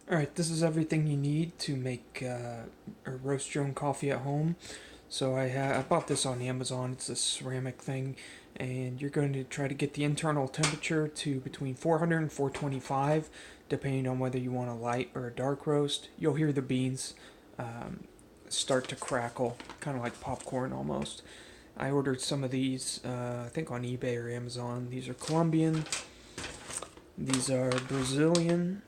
Alright, this is everything you need to make or roast your own coffee at home. So I bought this on Amazon. It's a ceramic thing, and you're going to try to get the internal temperature to between 400 and 425, depending on whether you want a light or a dark roast. You'll hear the beans um, start to crackle, kind of like popcorn almost. I ordered some of these, I think on eBay or Amazon. These are Colombian. These are Brazilian.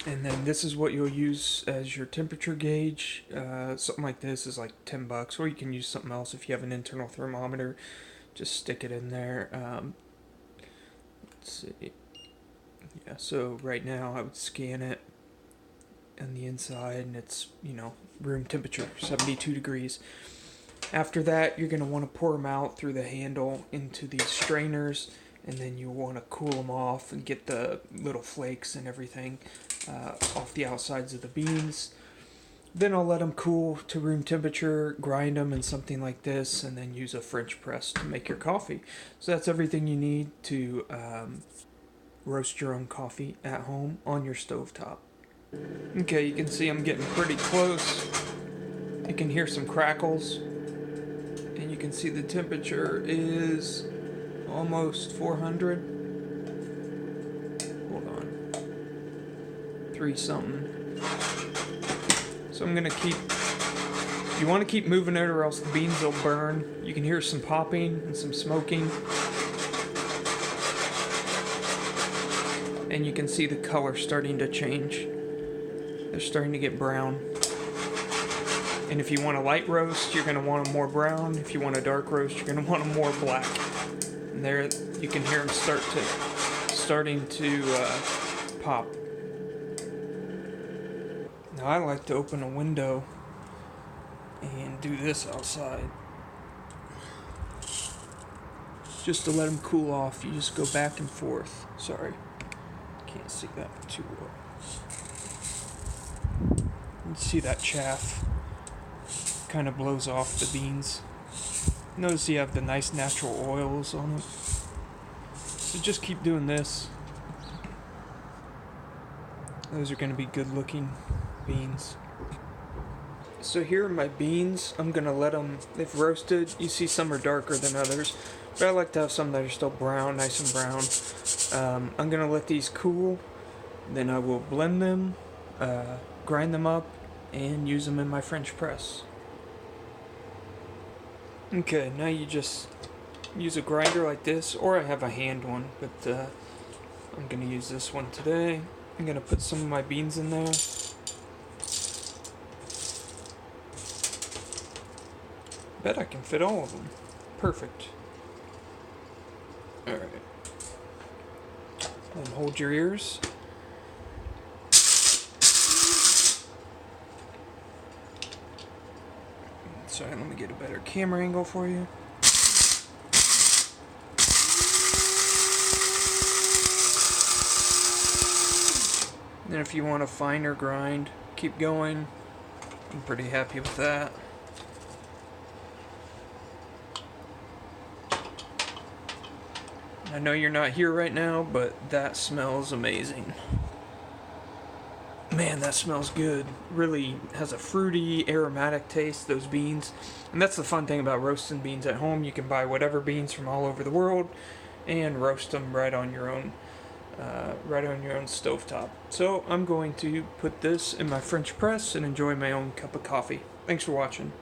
And then this is what you'll use as your temperature gauge. Something like this is like $10, or you can use something else if you have an internal thermometer. Just stick it in there. Let's see. Yeah, so right now I would scan it on the inside, and it's, room temperature, 72 degrees. After that, you're going to want to pour them out through the handle into these strainers, and then you want to cool them off and get the little flakes and everything off the outsides of the beans. Then I'll let them cool to room temperature, grind them in something like this, and then use a French press to make your coffee. So that's everything you need to roast your own coffee at home on your stovetop. Okay, you can see I'm getting pretty close. You can hear some crackles, and you can see the temperature is almost 400. Hold on. 3 something. So I'm gonna keep, you want to keep moving it or else the beans will burn. You can hear some popping and some smoking. And you can see the color starting to change. They're starting to get brown. And if you want a light roast, you're going to want them more brown. If you want a dark roast, you're going to want them more black. And there, you can hear them starting to pop. Now I like to open a window and do this outside. Just to let them cool off, you just go back and forth. Sorry, can't see that too well. You see that chaff kind of blows off the beans. Notice you have the nice natural oils on it. So just keep doing this. Those are going to be good looking beans. So here are my beans. I'm going to let them, they've roasted. You see some are darker than others, but I like to have some that are still brown, nice and brown. I'm going to let these cool. Then I will blend them, grind them up, and use them in my French press. Okay, now you just use a grinder like this, or I have a hand one, but I'm going to use this one today. I'm going to put some of my beans in there. Bet I can fit all of them. Perfect. Alright. Then hold your ears. Sorry, let me get a better camera angle for you. Then if you want a finer grind, keep going. I'm pretty happy with that. I know you're not here right now, but that smells amazing. Man, that smells good. Really has a fruity, aromatic taste, those beans. And that's the fun thing about roasting beans at home. You can buy whatever beans from all over the world and roast them right on your own stovetop. So I'm going to put this in my French press and enjoy my own cup of coffee. Thanks for watching.